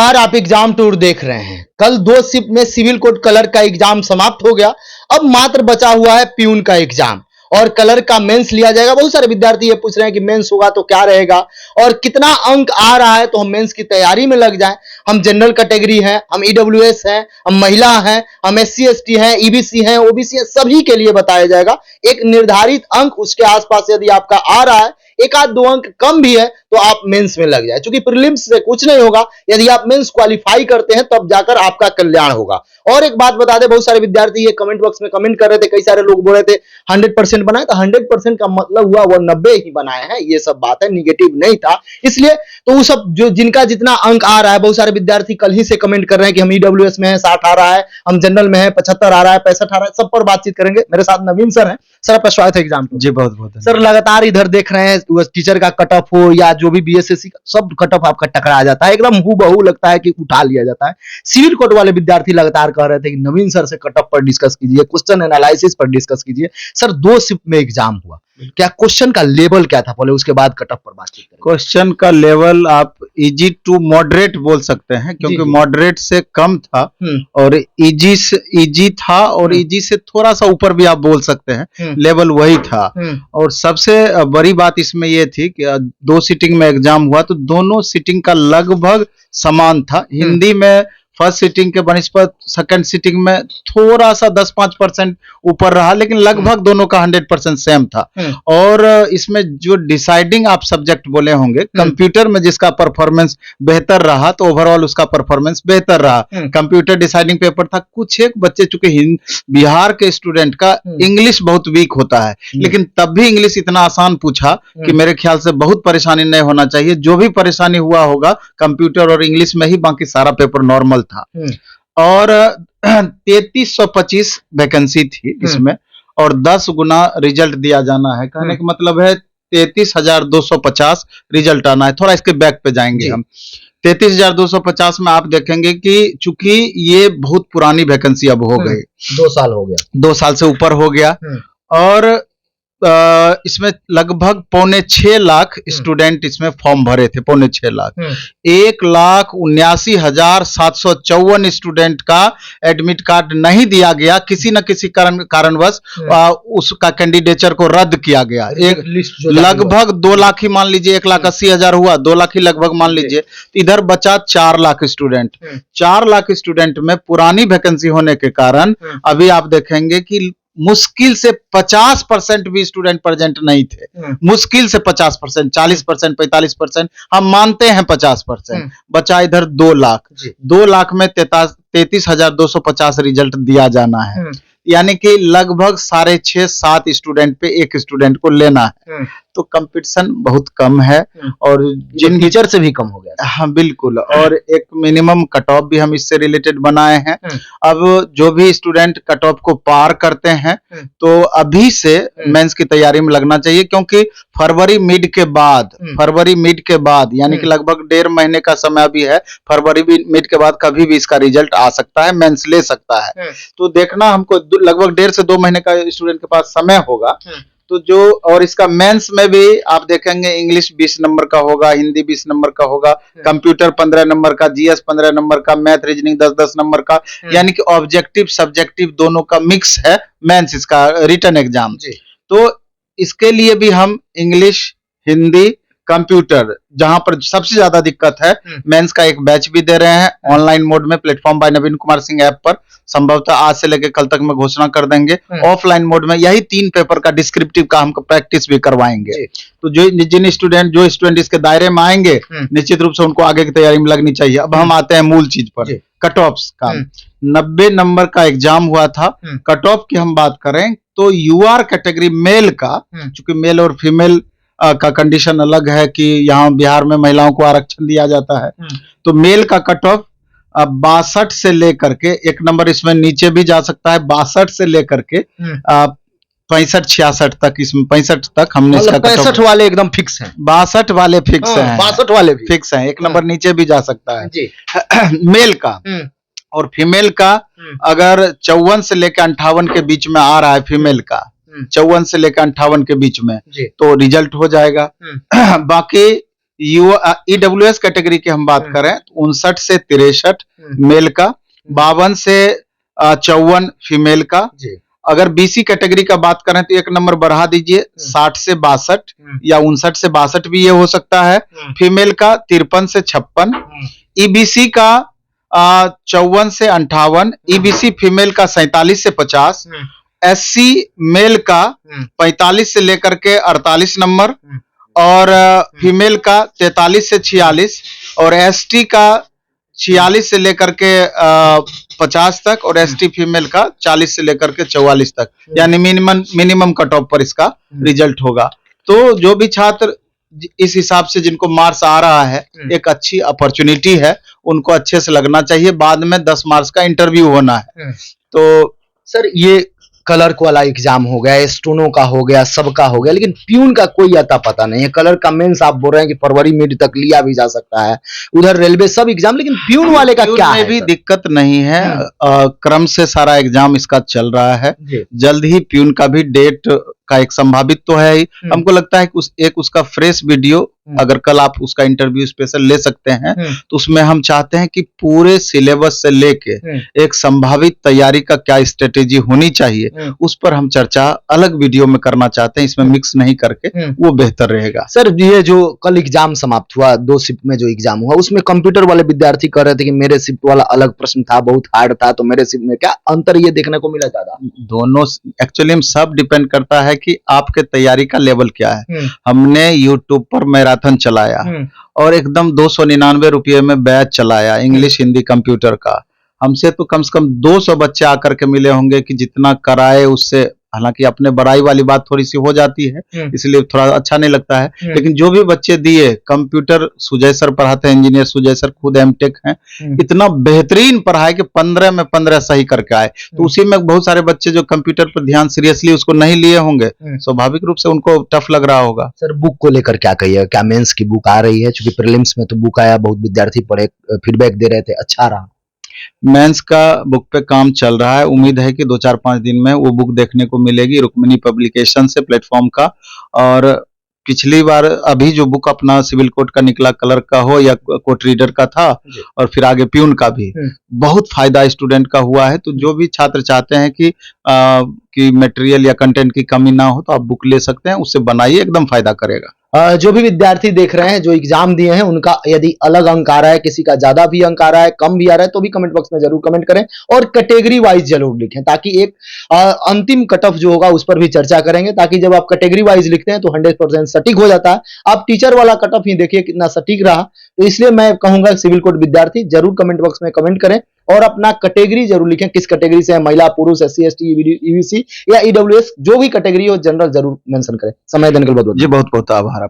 नमस्कार, आप exam tour देख रहे हैं। कल 2 शिफ्ट में सिविल कोड कलर का एग्जाम समाप्त हो गया। अब मात्र बचा हुआ है प्यून का एग्जाम और कलर का मेंस लिया जाएगा। बहुत सारे विद्यार्थी ये पूछ रहे हैं कि मेंस होगा तो क्या रहेगा और कितना अंक आ रहा है, तो हम मेंस की तैयारी में लग जाएं। हम जनरल कैटेगरी हैं, हम ईडब्ल्यूएस हैं, हम महिला हैं, हम एससी एसटी हैं, ईबीसी हैं, ओबीसी हैं, सभी के लिए बताया जाएगा। एक निर्धारित अंक उसके आसपास यदि आपका आ रहा है, एक आध दो अंक कम भी है तो आप मेंस में लग जाए, क्योंकि प्रीलिम्स से कुछ नहीं होगा। यदि आप मेंस क्वालिफाई करते हैं तब जाकर आपका कल्याण होगा। और एक बात बता दें, बहुत सारे विद्यार्थी ये कमेंट बॉक्स में कमेंट कर रहे थे, कई सारे लोग बोल रहे थे 100% बनाए, तो 100% का मतलब हुआ वो 90 ही बनाए हैं। ये सब बात है, निगेटिव नहीं था। इसलिए तो वो सब जो जिनका जितना अंक आ रहा है, बहुत सारे विद्यार्थी कल ही से कमेंट कर रहे हैं कि हम ईडब्ल्यूएस में है 60 आ रहा है, हम जनरल में है 75 आ रहा है, 65 आ रहा है। सब पर बातचीत करेंगे। मेरे साथ नवीन सर हैं। सर आपका स्वागत है एग्जाम जी, बहुत बहुत सर। लगातार इधर देख रहे हैं, टीचर का कट ऑफ हो या जो भी बीएसएससी का, सब कट ऑफ आपका टकरा जाता है, एकदम हूबहू लगता है कि उठा लिया जाता है। सिविल कोड वाले विद्यार्थी लगातार कह रहे थे कि नवीन सर से कट ऑफ पर डिस्कस कीजिए, क्वेश्चन एनालिसिस पर डिस्कस कीजिए। सर 2 शिफ्ट में एग्जाम हुआ, क्या क्वेश्चन का लेवल क्या था पहले, उसके बाद कट ऑफ पर बातचीत करें। क्वेश्चन का लेवल आप इजी टू मॉडरेट बोल सकते हैं, क्योंकि मॉडरेट से कम था और इजी था, और इजी से थोड़ा सा ऊपर भी आप बोल सकते हैं, लेवल वही था। और सबसे बड़ी बात इसमें यह थी कि 2 सीटिंग में एग्जाम हुआ तो दोनों सीटिंग का लगभग समान था। हिंदी में फर्स्ट सीटिंग के बनिस्पत सेकंड सीटिंग में थोड़ा सा 10-5% ऊपर रहा, लेकिन लगभग दोनों का 100% सेम था। और इसमें जो डिसाइडिंग आप सब्जेक्ट बोले होंगे, कंप्यूटर में जिसका परफॉर्मेंस बेहतर रहा तो ओवरऑल उसका परफॉर्मेंस बेहतर रहा। कंप्यूटर डिसाइडिंग पेपर था। कुछ एक बच्चे, चूंकि बिहार के स्टूडेंट का इंग्लिश बहुत वीक होता है, लेकिन तब भी इंग्लिश इतना आसान पूछा कि मेरे ख्याल से बहुत परेशानी नहीं होना चाहिए। जो भी परेशानी हुआ होगा कंप्यूटर और इंग्लिश में ही, बाकी सारा पेपर नॉर्मल था। और 3325 वैकेंसी थी इसमें, और 10 गुना रिजल्ट दिया जाना है। कहने का मतलब है 33,250 रिजल्ट आना है। थोड़ा इसके बैक पे जाएंगे हम। 33,250 में आप देखेंगे कि चूंकि ये बहुत पुरानी वैकेंसी अब हो गई, 2 साल हो गया, 2 साल से ऊपर हो गया। और इसमें लगभग 6.25 लाख स्टूडेंट इसमें फॉर्म भरे थे। 6.25 लाख, 1,79,754 स्टूडेंट का एडमिट कार्ड नहीं दिया गया, किसी न किसी कारणवश उसका कैंडिडेचर को रद्द किया गया। एक लगभग 2 लाख ही मान लीजिए, 1,80,000 हुआ, 2 लाख ही लगभग मान लीजिए। इधर बचा 4 लाख स्टूडेंट। 4 लाख स्टूडेंट में पुरानी वैकेंसी होने के कारण अभी आप देखेंगे कि मुश्किल से 50% भी स्टूडेंट प्रेजेंट नहीं थे। मुश्किल से 50%, 40%, 45%, हम मानते हैं 50%। बचा इधर 2 लाख। 2 लाख में 33,250 रिजल्ट दिया जाना है, यानी कि लगभग 6.5-7 स्टूडेंट पे एक स्टूडेंट को लेना है। तो कंपटीशन बहुत कम है, और जिन टीचर से भी कम हो गया। हाँ बिल्कुल। और एक मिनिमम कट ऑफ भी हम इससे रिलेटेड बनाए हैं। अब जो भी स्टूडेंट कट ऑफ को पार करते हैं तो अभी से मेंस की तैयारी में लगना चाहिए, क्योंकि फरवरी मिड के बाद यानी कि लगभग 1.5 महीने का समय भी है। फरवरी मिड के बाद कभी भी इसका रिजल्ट आ सकता है, मेंस ले सकता है। तो देखना, हमको लगभग 1.5 से 2 महीने का स्टूडेंट के पास समय होगा। तो जो, और इसका मेंस में भी आप देखेंगे इंग्लिश 20 नंबर का होगा, हिंदी 20 नंबर का होगा, कंप्यूटर 15 नंबर का, जीएस 15 नंबर का, मैथ रीजनिंग 10-10 नंबर का, यानी कि ऑब्जेक्टिव सब्जेक्टिव दोनों का मिक्स है मेंस इसका रिटन एग्जाम। तो इसके लिए भी हम इंग्लिश, हिंदी, कंप्यूटर, जहां पर सबसे ज्यादा दिक्कत है, मेंस का एक बैच भी दे रहे हैं ऑनलाइन मोड में, प्लेटफॉर्म बाय नवीन कुमार सिंह ऐप पर। संभवतः आज से लेकर कल तक में घोषणा कर देंगे। ऑफलाइन मोड में यही 3 पेपर का डिस्क्रिप्टिव का हम प्रैक्टिस भी करवाएंगे। तो जो स्टूडेंट इसके दायरे में आएंगे, निश्चित रूप से उनको आगे की तैयारी में लगनी चाहिए। अब हम आते हैं मूल चीज पर, कट ऑफ का। 90 नंबर का एग्जाम हुआ था। कट ऑफ की हम बात करें तो यूआर कैटेगरी मेल का, चूंकि मेल और फीमेल का कंडीशन अलग है कि यहाँ बिहार में महिलाओं को आरक्षण दिया जाता है, तो मेल का कट ऑफ 62 से लेकर के, एक नंबर इसमें नीचे भी जा सकता है, 62 से लेकर के 65-66 तक, इसमें 65 तक हमने इसका 65 वाले एकदम फिक्स हैं, 62 वाले फिक्स हैं, 62 वाले फिक्स हैं। एक नंबर नीचे भी जा सकता है मेल का। और फीमेल का अगर 54 से लेकर 58 के बीच में आ रहा है, फीमेल का 54 से लेकर 58 के बीच में, तो रिजल्ट हो जाएगा। बाकी ईडब्ल्यूएस कैटेगरी की हम बात करें तो 59 से 63 मेल का, 52 से 54 फीमेल का। जी। अगर बीसी कैटेगरी का बात करें तो एक नंबर बढ़ा दीजिए, 60 से 62 या 59 से 62 भी ये हो सकता है। फीमेल का 53 से 56, ईबीसी का 54 से 58, ईबीसी फीमेल का 47 से 50, एससी मेल का 45 से लेकर के 48 नंबर, और फीमेल का 43 से 46, और एसटी का 46 से लेकर के 50 तक, और एसटी फीमेल का 40 से लेकर के 44 तक, यानी मिनिमम कट ऑफ पर इसका रिजल्ट होगा। तो जो भी छात्र इस हिसाब से जिनको मार्क्स आ रहा है, एक अच्छी अपॉर्चुनिटी है, उनको अच्छे से लगना चाहिए। बाद में 10 मार्क्स का इंटरव्यू होना है। तो सर ये क्लर्क वाला एग्जाम हो गया, स्टोनो का हो गया, सबका हो गया, लेकिन प्यून का कोई अता पता नहीं है। क्लर्क का मेंस आप बोल रहे हैं कि फरवरी मिड तक लिया भी जा सकता है, उधर रेलवे सब एग्जाम, लेकिन प्यून वाले का क्या है? भी दिक्कत नहीं है, क्रम से सारा एग्जाम इसका चल रहा है। जल्द ही प्यून का भी डेट का एक संभावित तो है ही। हमको लगता है कि उसका फ्रेश वीडियो, अगर कल आप उसका इंटरव्यू स्पेशल ले सकते हैं, तो उसमें हम चाहते हैं कि पूरे सिलेबस से लेके एक संभावित तैयारी का क्या स्ट्रेटेजी होनी चाहिए, उस पर हम चर्चा अलग वीडियो में करना चाहते हैं, इसमें मिक्स नहीं करके, वो बेहतर रहेगा। सर ये जो कल एग्जाम समाप्त हुआ, 2 शिफ्ट में जो एग्जाम हुआ, उसमें कंप्यूटर वाले विद्यार्थी कह रहे थे कि मेरे शिफ्ट वाला अलग प्रश्न था, बहुत हार्ड था, तो मेरे शिफ्ट में क्या अंतर ये देखने को मिला ज्यादा? दोनों एक्चुअली सब डिपेंड करता है कि आपके तैयारी का लेवल क्या है। हमने यूट्यूब पर मैराथन चलाया और एकदम 299 रुपये में बैच चलाया, इंग्लिश हिंदी कंप्यूटर का। हमसे तो कम से कम 200 बच्चे आकर के मिले होंगे कि जितना कराए उससे, हालांकि अपने बड़ाई वाली बात थोड़ी सी हो जाती है, इसलिए थोड़ा अच्छा नहीं लगता है, लेकिन जो भी बच्चे दिए, कंप्यूटर सुजय सर पढ़ाते हैं, इंजीनियर सुजय सर खुद एमटेक हैं, इतना बेहतरीन पढ़ाए कि 15 में 15 सही करके आए। तो उसी में बहुत सारे बच्चे जो कंप्यूटर पर ध्यान सीरियसली उसको नहीं लिए होंगे, स्वाभाविक रूप से उनको टफ लग रहा होगा। सर बुक को लेकर क्या कहिए, क्या मेंस की बुक आ रही है? चूंकि प्रीलिम्स में तो बुक आया, बहुत विद्यार्थी पढ़े, फीडबैक दे रहे थे, अच्छा रहा। मेंस का बुक पे काम चल रहा है, उम्मीद है कि 2-4-5 दिन में वो बुक देखने को मिलेगी रुक्मिणी पब्लिकेशन से, प्लेटफॉर्म का। और पिछली बार अभी जो बुक अपना सिविल कोड का निकला, कलर का हो या कोर्ट रीडर का था, और फिर आगे प्यून का भी बहुत फायदा स्टूडेंट का हुआ है। तो जो भी छात्र चाहते हैं कि मटेरियल या कंटेंट की कमी ना हो, तो आप बुक ले सकते हैं, उससे बनाइए, एकदम फायदा करेगा। जो भी विद्यार्थी देख रहे हैं, जो एग्जाम दिए हैं, उनका यदि अलग अंक आ रहा है, किसी का ज्यादा भी अंक आ रहा है, कम भी आ रहा है, तो भी कमेंट बॉक्स में जरूर कमेंट करें और कैटेगरी वाइज जरूर लिखें, ताकि एक अंतिम कट ऑफ जो होगा उस पर भी चर्चा करेंगे। ताकि जब आप कैटेगरी वाइज लिखते हैं तो 100% सटीक हो जाता है। आप टीचर वाला कट ऑफ ही देखिए कितना सटीक रहा। तो इसलिए मैं कहूंगा सिविल कोड विद्यार्थी जरूर कमेंट बॉक्स में कमेंट करें और अपना कैटेगरी जरूर लिखें, किस कैटेगरी से है, महिला, पुरुष, SC, ST, EBC या EWS, जो भी कैटेगरी हो जनरल जरूर मेंशन करें। समय देने के लिए बहुत बहुत आभार।